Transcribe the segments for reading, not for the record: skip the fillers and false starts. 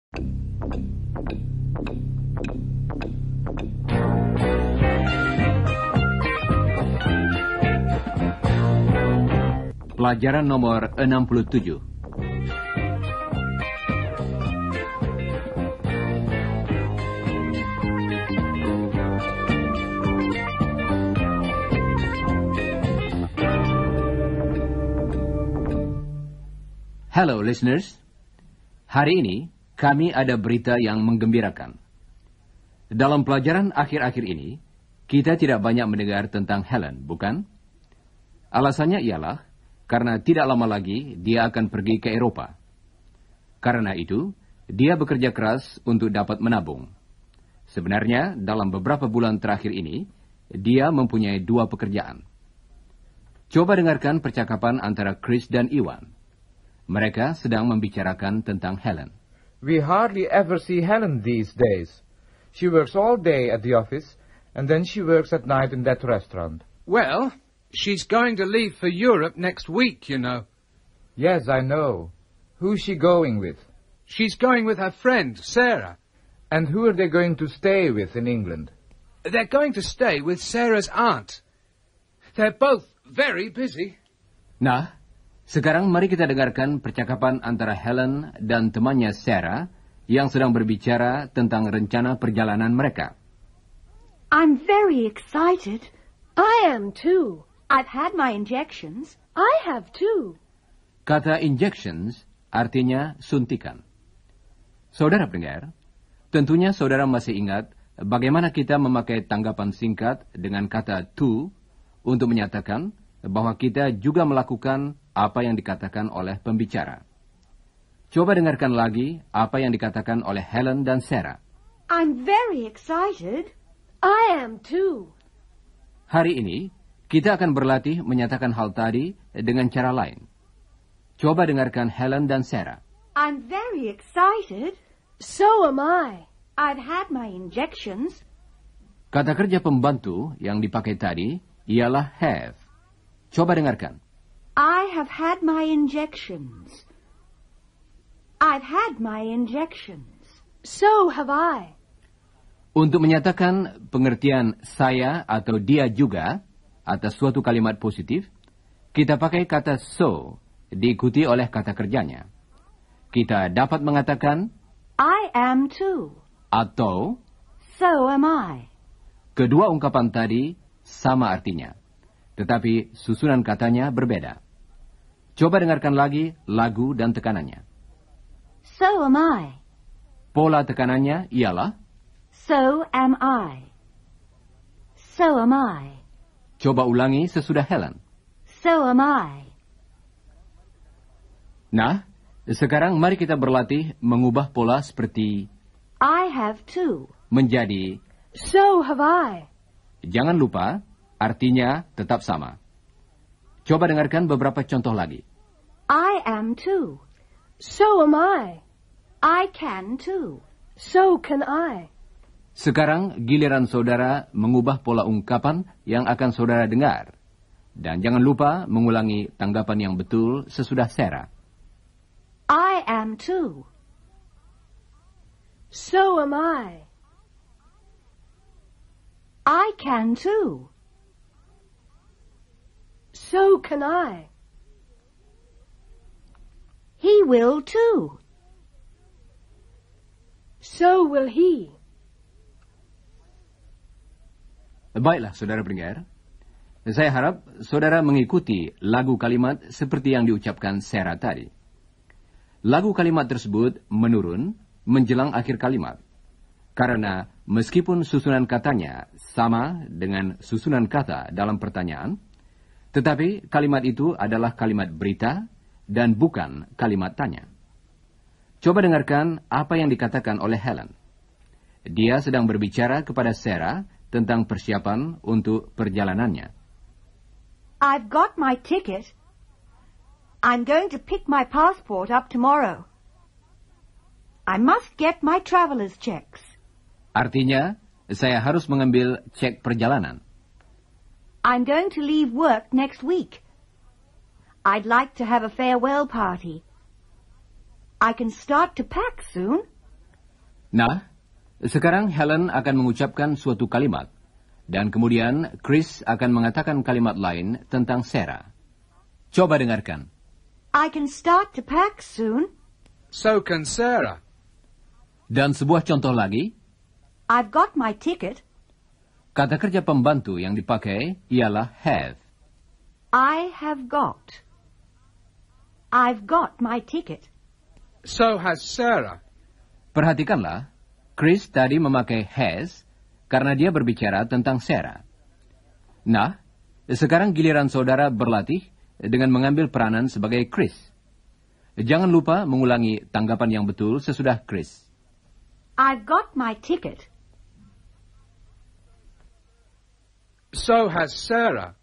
Pelajaran nomor 67. Hello listeners. Hari ini kami ada berita yang menggembirakan. Dalam pelajaran akhir-akhir ini, kita tidak banyak mendengar tentang Helen, bukan? Alasannya ialah karena tidak lama lagi dia akan pergi ke Eropa. Karena itu, dia bekerja keras untuk dapat menabung. Sebenarnya, dalam beberapa bulan terakhir ini, dia mempunyai 2 pekerjaan. Coba dengarkan percakapan antara Chris dan Iwan. Mereka sedang membicarakan tentang Helen. We hardly ever see Helen these days. She works all day at the office, and then she works at night in that restaurant. Well, she's going to leave for Europe next week, you know. Yes, I know. Who's she going with? She's going with her friend, Sarah. And who are they going to stay with in England? They're going to stay with Sarah's aunt. They're both very busy. Nah, sekarang mari kita dengarkan percakapan antara Helen dan temannya Sarah yang sedang berbicara tentang rencana perjalanan mereka. I'm very excited. I am too. I've had my injections. I have too. Kata injections artinya suntikan. Saudara pendengar, tentunya saudara masih ingat bagaimana kita memakai tanggapan singkat dengan kata to untuk menyatakan bahwa kita juga melakukan apa yang dikatakan oleh pembicara. Coba dengarkan lagi apa yang dikatakan oleh Helen dan Sarah. I'm very excited. I am too. Hari ini, kita akan berlatih menyatakan hal tadi dengan cara lain. Coba dengarkan Helen dan Sarah. I'm very excited. So am I. I've had my injections. Kata kerja pembantu yang dipakai tadi ialah have. Coba dengarkan. I have had my injections. I've had my injections. So have I. Untuk menyatakan pengertian saya atau dia juga atas suatu kalimat positif, kita pakai kata so, diikuti oleh kata kerjanya. Kita dapat mengatakan, I am too. Atau, So am I. Kedua ungkapan tadi sama artinya, tetapi susunan katanya berbeda. Coba dengarkan lagi lagu dan tekanannya. So am I. Pola tekanannya ialah, So am I. So am I. coba ulangi sesudah Helen. So am I. Nah, sekarang mari kita berlatih mengubah pola seperti I have too. menjadi. So have I. Jangan lupa, artinya tetap sama. Coba dengarkan beberapa contoh lagi. I am too. So am I. I can too. So can I. Sekarang giliran saudara mengubah pola ungkapan yang akan saudara dengar. Dan jangan lupa mengulangi tanggapan yang betul sesudah Sarah. I am too. So am I. I can too. So can I. He will too. So will he. Baiklah, saudara pendengar. Saya harap saudara mengikuti lagu kalimat seperti yang diucapkan Sarah tadi. Lagu kalimat tersebut menurun menjelang akhir kalimat. Karena meskipun susunan katanya sama dengan susunan kata dalam pertanyaan, tetapi kalimat itu adalah kalimat berita dan bukan kalimat tanya. Coba dengarkan apa yang dikatakan oleh Helen. Dia sedang berbicara kepada Sarah tentang persiapan untuk perjalanannya. I've got my ticket. I'm going to pick my passport up tomorrow. I must get my traveler's checks. Artinya, saya harus mengambil cek perjalanan. I'm going to leave work next week. I'd like to have a farewell party. I can start to pack soon. Nah, sekarang Helen akan mengucapkan suatu kalimat, dan kemudian Chris akan mengatakan kalimat lain tentang Sarah. Coba dengarkan. I can start to pack soon. So can Sarah. Dan sebuah contoh lagi, I've got my ticket. kata kerja pembantu yang dipakai ialah have. I have got. I've got my ticket. So has Sarah. Perhatikanlah, Chris tadi memakai has karena dia berbicara tentang Sarah. Nah, sekarang giliran saudara berlatih dengan mengambil peranan sebagai Chris. Jangan lupa mengulangi tanggapan yang betul sesudah Chris. I've got my ticket. So has Sarah.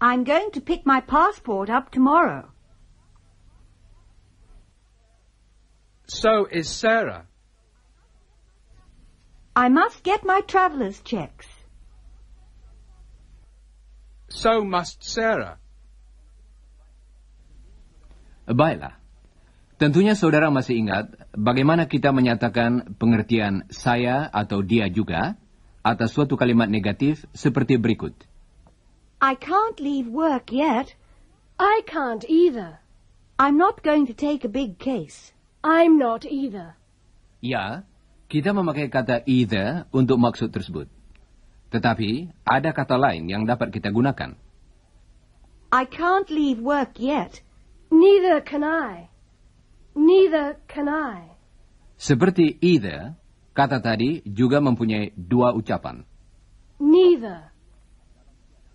I'm going to pick my passport up tomorrow. So is Sarah. I must get my traveller's checks. So must Sarah. Baiklah. Tentunya saudara masih ingat bagaimana kita menyatakan pengertian saya atau dia juga atas suatu kalimat negatif seperti berikut. I can't leave work yet. I can't either. I'm not going to take a big case. I'm not either. Ya, kita memakai kata either untuk maksud tersebut. Tetapi ada kata lain yang dapat kita gunakan. I can't leave work yet. Neither can I. Neither can I. Seperti either, kata tadi juga mempunyai dua ucapan. Neither.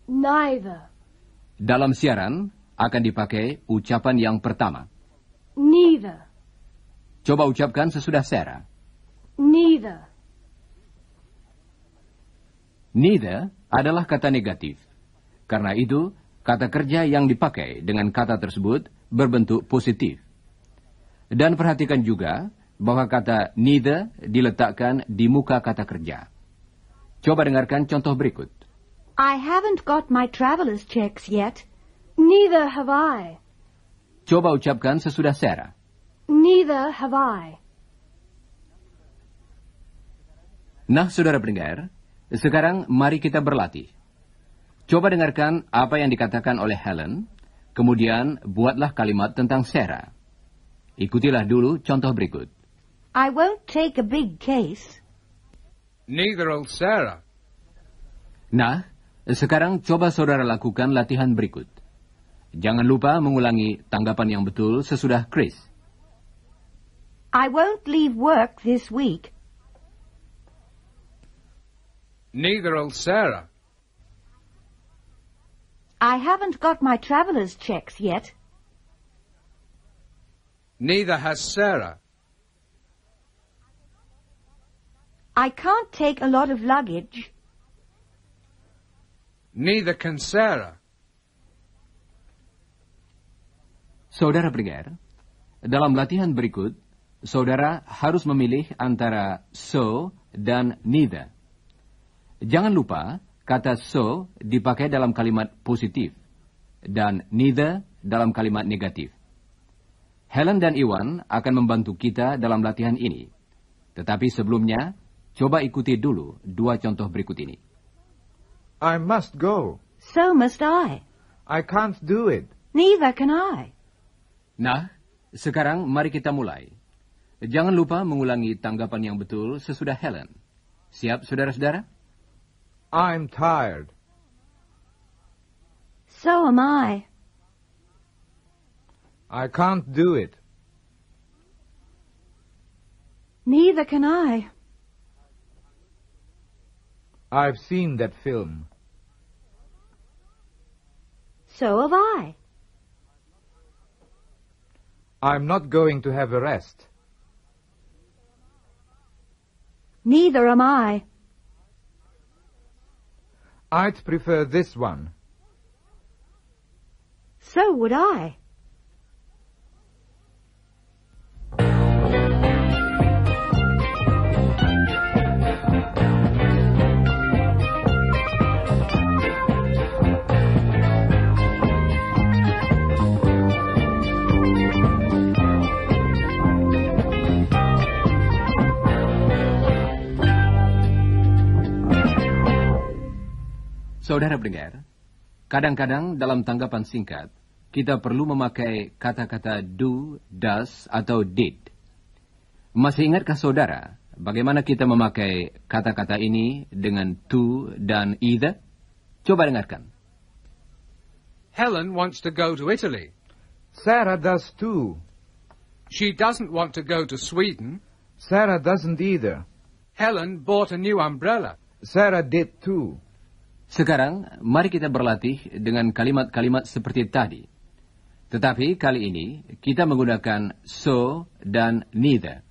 Neither. Dalam siaran akan dipakai ucapan yang pertama. Neither. Coba ucapkan sesudah Sarah. Neither. Neither adalah kata negatif. Karena itu, kata kerja yang dipakai dengan kata tersebut berbentuk positif. Dan perhatikan juga bahwa kata neither diletakkan di muka kata kerja. Coba dengarkan contoh berikut. I haven't got my traveller's checks yet. Neither have I. Coba ucapkan sesudah Sarah. Neither have I. Nah, saudara pendengar, sekarang mari kita berlatih. Coba dengarkan apa yang dikatakan oleh Helen, kemudian buatlah kalimat tentang Sarah. Ikutilah dulu contoh berikut. I won't take a big case. Neither'll Sarah. Nah, sekarang coba saudara lakukan latihan berikut. Jangan lupa mengulangi tanggapan yang betul sesudah Chris. I won't leave work this week. Neither'll Sarah. I haven't got my traveller's checks yet. Neither has Sarah. I can't take a lot of luggage. Neither can Sarah. Saudara pendengar, dalam latihan berikut, saudara harus memilih antara so dan neither. Jangan lupa, kata so dipakai dalam kalimat positif, dan neither dalam kalimat negatif. Helen dan Iwan akan membantu kita dalam latihan ini. Tetapi sebelumnya, coba ikuti dulu dua contoh berikut ini. I must go. So must I. I can't do it. Neither can I. Nah, sekarang mari kita mulai. Jangan lupa mengulangi tanggapan yang betul sesudah Helen. Siap, saudara-saudara? I'm tired. So am I. I can't do it. Neither can I. I've seen that film. So have I. I'm not going to have a rest. Neither am I. I'd prefer this one. So would I. Saudara pendengar, kadang-kadang dalam tanggapan singkat, kita perlu memakai kata-kata do, does, atau did. Masih ingatkah saudara bagaimana kita memakai kata-kata ini dengan to dan either? Coba dengarkan. Helen wants to go to Italy. Sarah does too. She doesn't want to go to Sweden. Sarah doesn't either. Helen bought a new umbrella. Sarah did too. Sekarang, mari kita berlatih dengan kalimat-kalimat seperti tadi. Tetapi kali ini, kita menggunakan so dan neither.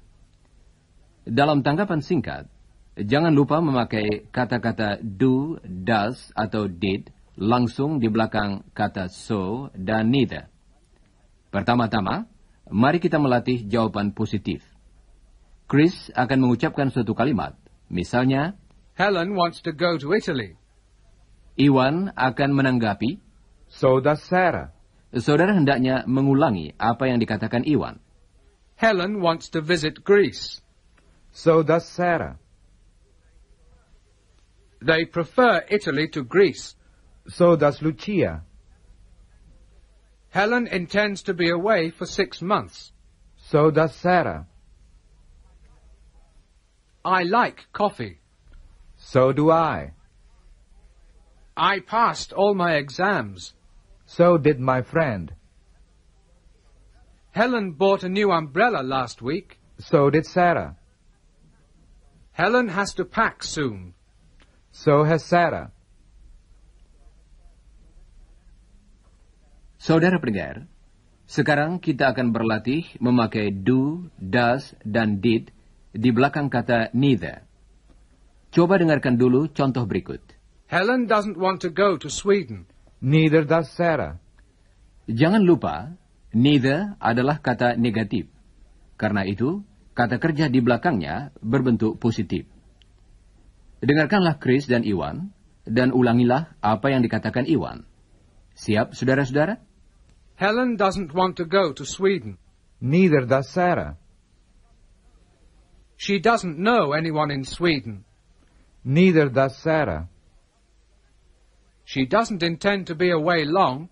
Dalam tanggapan singkat, jangan lupa memakai kata-kata do, does, atau did langsung di belakang kata so dan neither. Pertama-tama, mari kita melatih jawaban positif. Chris akan mengucapkan suatu kalimat, misalnya, Helen wants to go to Italy. Iwan akan menanggapi, So does Sarah. saudara hendaknya mengulangi apa yang dikatakan Iwan. Helen wants to visit Greece. So does Sarah. They prefer Italy to Greece. So does Lucia. Helen intends to be away for 6 months. So does Sarah. I like coffee. So do I. I passed all my exams. So did my friend. Helen bought a new umbrella last week. So did Sarah. Helen has to pack soon. So has Sarah. Saudara pendengar, sekarang kita akan berlatih memakai do, does, dan did di belakang kata neither. Coba dengarkan dulu contoh berikut. Helen doesn't want to go to Sweden. Neither does Sarah. Jangan lupa, neither adalah kata negatif. Karena itu, kata kerja di belakangnya berbentuk positif. Dengarkanlah Chris dan Iwan, dan ulangilah apa yang dikatakan Iwan. Siap, saudara-saudara? Helen doesn't want to go to Sweden. Neither does Sarah. She doesn't know anyone in Sweden. Neither does Sarah. She doesn't intend to be away long.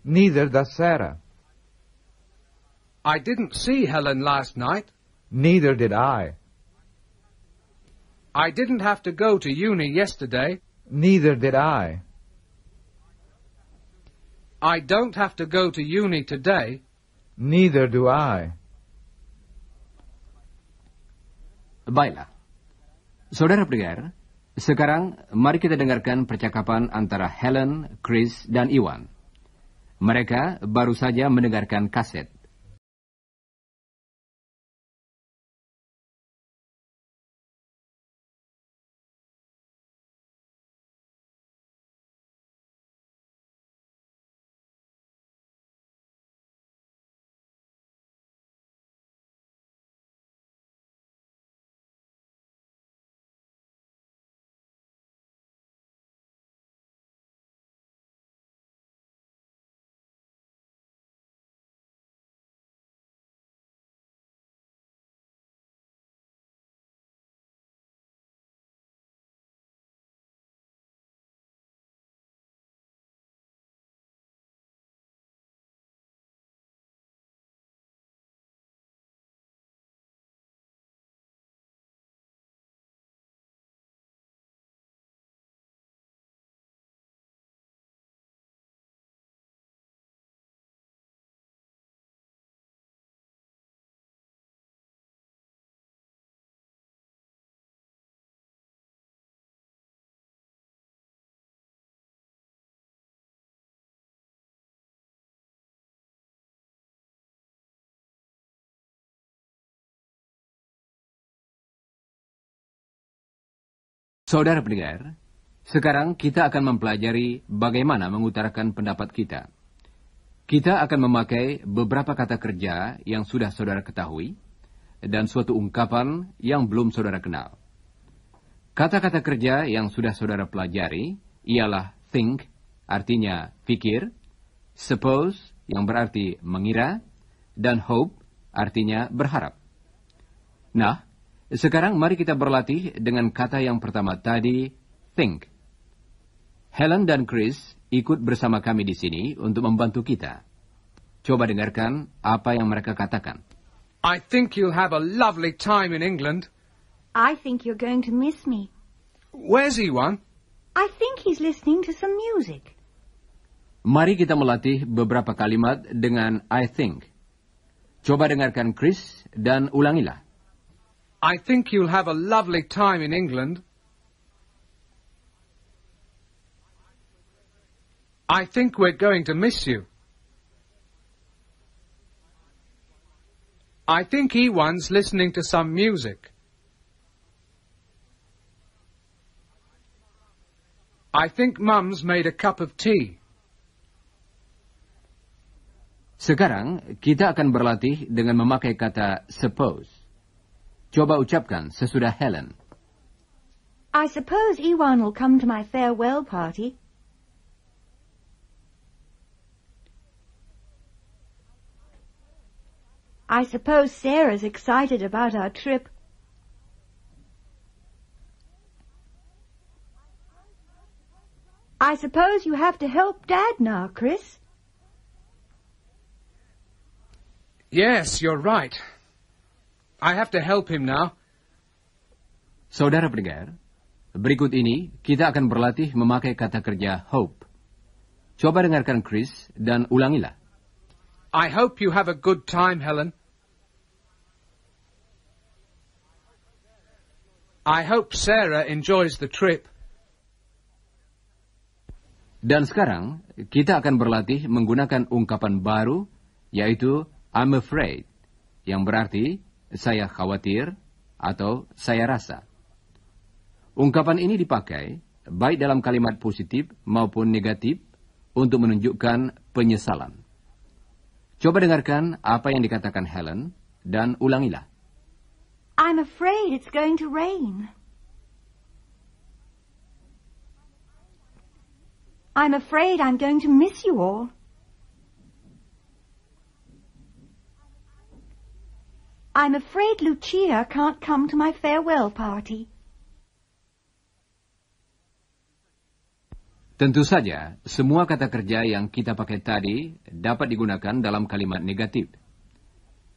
Neither does Sarah. I didn't see Helen last night. Neither did I. I didn't have to go to uni yesterday. Neither did I. I don't have to go to uni today. Neither do I. Baiklah. Saudara pendengar, sekarang mari kita dengarkan percakapan antara Helen, Chris, dan Iwan. Mereka baru saja mendengarkan kaset. Saudara pendengar, sekarang kita akan mempelajari bagaimana mengutarakan pendapat kita. Kita akan memakai beberapa kata kerja yang sudah saudara ketahui, dan suatu ungkapan yang belum saudara kenal. Kata-kata kerja yang sudah saudara pelajari ialah think, artinya pikir, suppose, yang berarti mengira, dan hope, artinya berharap. Nah, sekarang mari kita berlatih dengan kata yang pertama tadi, think. Helen dan Chris ikut bersama kami di sini untuk membantu kita. Coba dengarkan apa yang mereka katakan. I think you'll have a lovely time in England. I think you're going to miss me. Where's Iwan? I think he's listening to some music. Mari kita melatih beberapa kalimat dengan I think. Coba dengarkan Chris dan ulangilah. I think you'll have a lovely time in England. I think we're going to miss you. I think Iwan's listening to some music. I think Mum's made a cup of tea. Sekarang kita akan berlatih dengan memakai kata suppose. Coba ucapkan sesudah Helen. I suppose Iwan will come to my farewell party. I suppose Sarah's excited about our trip. I suppose you have to help Dad now, Chris. Yes, you're right. I have to help him now. Saudara pendengar, berikut ini kita akan berlatih memakai kata kerja hope. Coba dengarkan Chris dan ulangilah. I hope you have a good time, Helen. I hope Sarah enjoys the trip. Dan sekarang, kita akan berlatih menggunakan ungkapan baru, yaitu I'm afraid, yang berarti saya khawatir atau saya rasa. Ungkapan ini dipakai baik dalam kalimat positif maupun negatif untuk menunjukkan penyesalan. Coba dengarkan apa yang dikatakan Helen dan ulangilah. I'm afraid it's going to rain. I'm afraid I'm going to miss you all. I'm afraid Lucia can't come to my farewell party. Tentu saja, semua kata kerja yang kita pakai tadi dapat digunakan dalam kalimat negatif.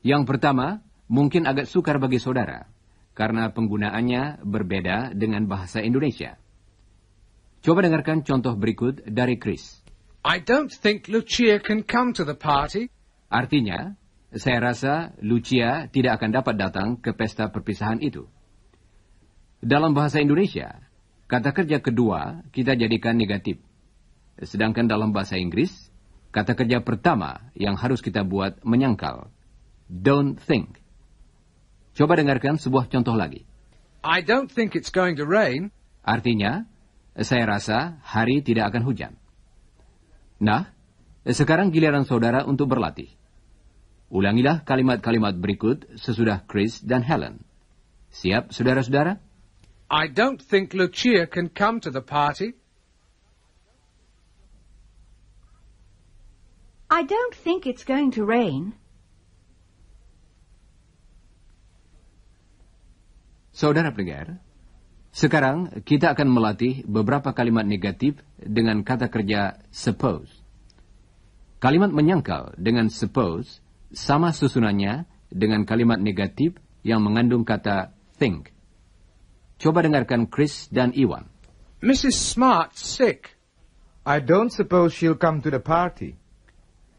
Yang pertama, mungkin agak sukar bagi saudara, karena penggunaannya berbeda dengan bahasa Indonesia. Coba dengarkan contoh berikut dari Chris. I don't think Lucia can come to the party. Artinya, saya rasa Lucia tidak akan dapat datang ke pesta perpisahan itu. Dalam bahasa Indonesia, kata kerja kedua kita jadikan negatif. Sedangkan dalam bahasa Inggris, kata kerja pertama yang harus kita buat menyangkal. Don't think. Coba dengarkan sebuah contoh lagi. I don't think it's going to rain. Artinya, saya rasa hari tidak akan hujan. Nah, sekarang giliran saudara untuk berlatih. Ulangilah kalimat-kalimat berikut sesudah Chris dan Helen. Siap, saudara-saudara? I don't think Lucia can come to the party. I don't think it's going to rain. Saudara pendengar, sekarang kita akan melatih beberapa kalimat negatif dengan kata kerja suppose. Kalimat menyangkal dengan suppose sama susunannya dengan kalimat negatif yang mengandung kata think. Coba dengarkan Chris dan Iwan. Mrs. Smart's sick. I don't suppose she'll come to the party.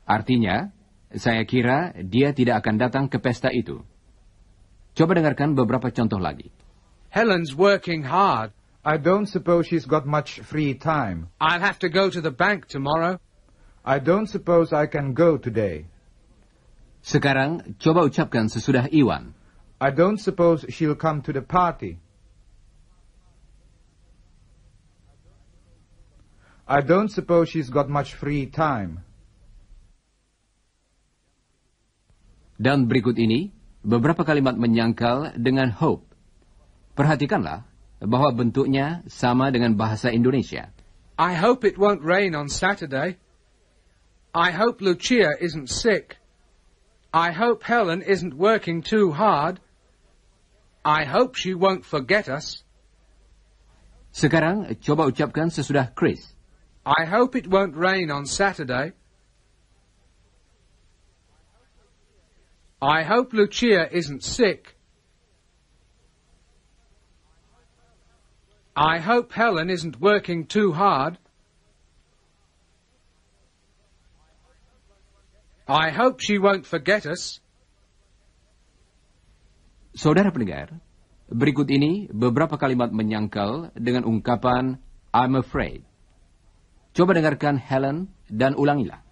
Artinya, saya kira dia tidak akan datang ke pesta itu. Coba dengarkan beberapa contoh lagi. Helen's working hard. I don't suppose she's got much free time. I'll have to go to the bank tomorrow. I don't suppose I can go today. Sekarang, coba ucapkan sesudah Iwan. I don't suppose she'll come to the party. I don't suppose she's got much free time. Dan berikut ini, beberapa kalimat menyangkal dengan hope. Perhatikanlah bahwa bentuknya sama dengan bahasa Indonesia. I hope it won't rain on Saturday. I hope Lucia isn't sick. I hope Helen isn't working too hard. I hope she won't forget us. Sekarang, coba ucapkan sesudah Chris. I hope it won't rain on Saturday. I hope Lucia isn't sick. I hope Helen isn't working too hard. I hope she won't forget us. Saudara pendengar, berikut ini beberapa kalimat menyangkal dengan ungkapan I'm afraid. Coba dengarkan Helen dan ulangilah.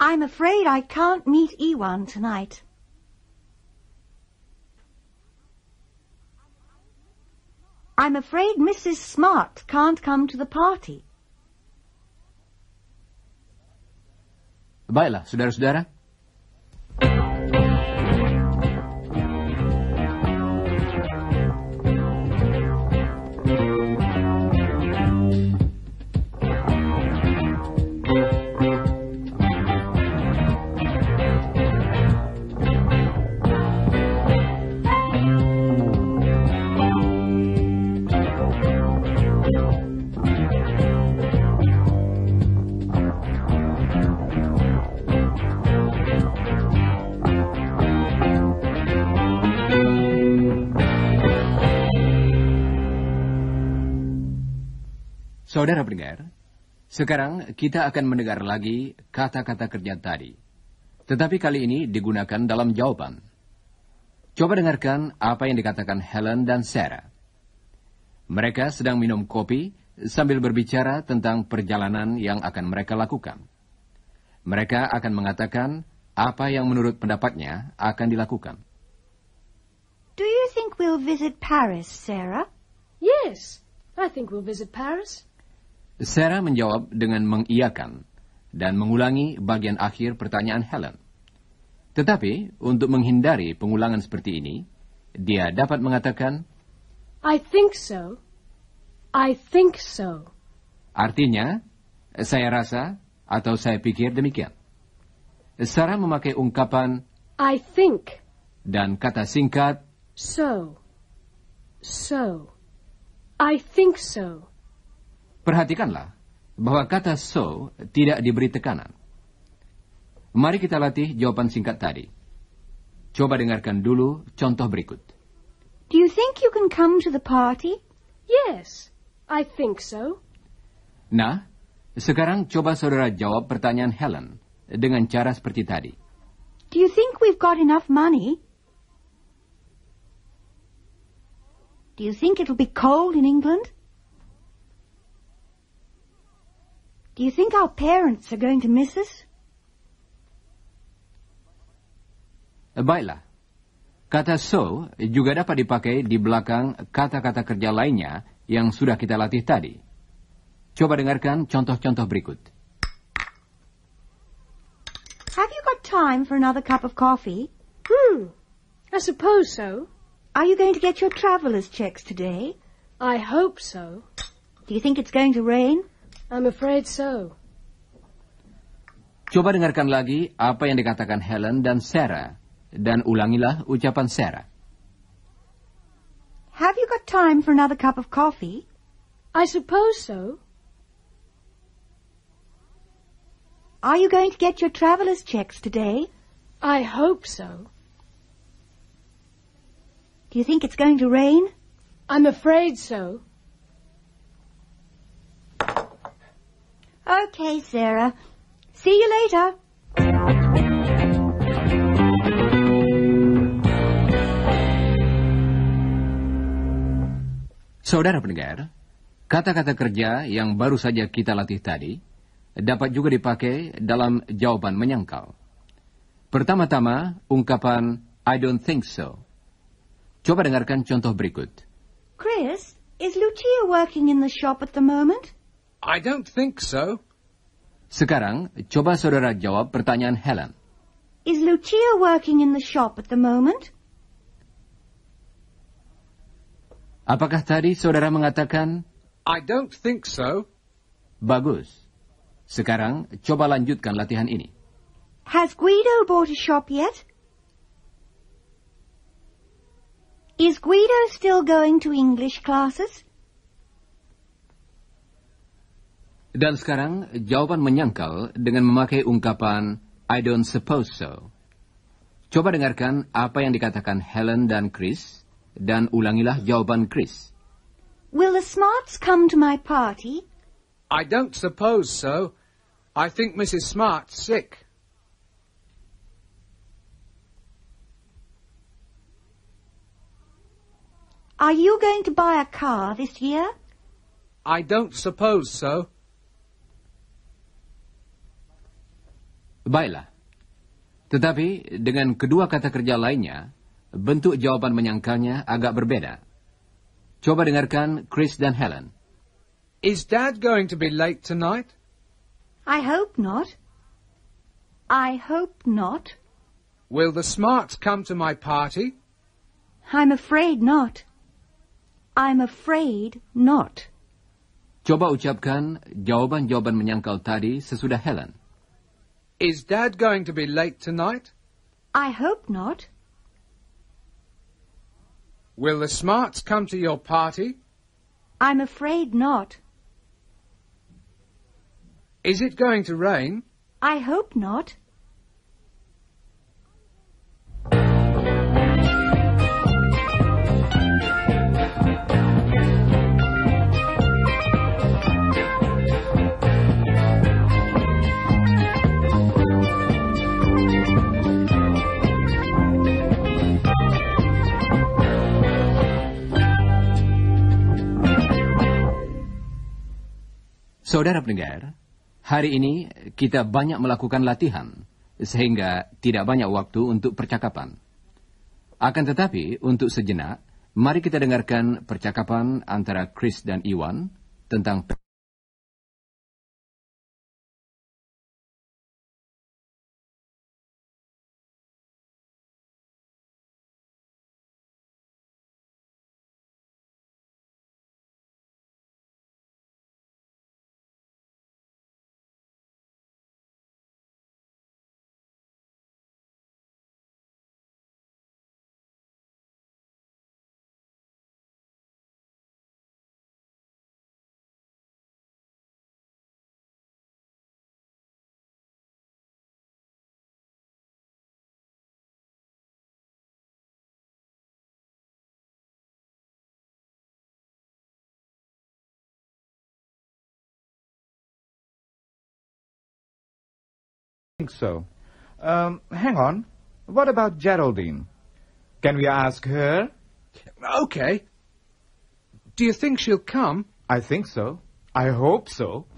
I'm afraid I can't meet Iwan tonight. I'm afraid Mrs. Smart can't come to the party. Baiklah, saudara-saudara. Saudara pendengar, sekarang kita akan mendengar lagi kata-kata kerja tadi. Tetapi kali ini digunakan dalam jawaban. Coba dengarkan apa yang dikatakan Helen dan Sarah. Mereka sedang minum kopi sambil berbicara tentang perjalanan yang akan mereka lakukan. Mereka akan mengatakan apa yang menurut pendapatnya akan dilakukan. Do you think we'll visit Paris, Sarah? Yes, I think we'll visit Paris. Sarah menjawab dengan mengiyakan dan mengulangi bagian akhir pertanyaan Helen. Tetapi, untuk menghindari pengulangan seperti ini, dia dapat mengatakan, I think so. I think so. Artinya, saya rasa atau saya pikir demikian. Sarah memakai ungkapan I think. Dan kata singkat So. So. I think so. Perhatikanlah bahwa kata so tidak diberi tekanan. Mari kita latih jawaban singkat tadi. Coba dengarkan dulu contoh berikut. Do you think you can come to the party? Yes, I think so. Nah, sekarang coba saudara jawab pertanyaan Helen dengan cara seperti tadi. Do you think we've got enough money? Do you think it'll be cold in England? Do you think our parents are going to miss us? Baiklah, kata so juga dapat dipakai di belakang kata-kata kerja lainnya yang sudah kita latih tadi. Coba dengarkan contoh-contoh berikut. Have you got time for another cup of coffee? I suppose so. Are you going to get your traveller's checks today? I hope so. Do you think it's going to rain? I'm afraid so. Coba dengarkan lagi apa yang dikatakan Helen dan Sarah, dan ulangilah ucapan Sarah. Have you got time for another cup of coffee? I suppose so. Are you going to get your traveller's checks today? I hope so. Do you think it's going to rain? I'm afraid so. Okay, Sarah. See you later. Saudara pendengar, kata-kata kerja yang baru saja kita latih tadi dapat juga dipakai dalam jawaban menyangkal. Pertama-tama, ungkapan I don't think so. Coba dengarkan contoh berikut. Chris, is Lucia working in the shop at the moment? I don't think so. Sekarang, coba saudara jawab pertanyaan Helen. Is Lucia working in the shop at the moment? Apakah tadi saudara mengatakan, I don't think so. bagus. Sekarang, coba lanjutkan latihan ini. Has Guido bought a shop yet? Is Guido still going to English classes? Dan sekarang, jawaban menyangkal dengan memakai ungkapan I don't suppose so. Coba dengarkan apa yang dikatakan Helen dan Chris, dan ulangilah jawaban Chris. Will the Smarts come to my party? I don't suppose so. I think Mrs. Smart's sick. Are you going to buy a car this year? I don't suppose so. Baiklah. Tetapi dengan kedua kata kerja lainnya, bentuk jawaban menyangkalnya agak berbeda. Coba dengarkan Chris dan Helen. Is Dad going to be late tonight? I hope not. I hope not. Will the Smarts come to my party? I'm afraid not. I'm afraid not. Coba ucapkan jawaban-jawaban menyangkal tadi sesudah Helen. Is Dad going to be late tonight? I hope not. Will the Smarts come to your party? I'm afraid not. Is it going to rain? I hope not. Saudara pendengar, hari ini kita banyak melakukan latihan, sehingga tidak banyak waktu untuk percakapan. Akan tetapi, untuk sejenak, mari kita dengarkan percakapan antara Chris dan Iwan tentang I think so. Hang on. What about Geraldine? Can we ask her? Okay. Do you think she'll come? I think so. I hope so.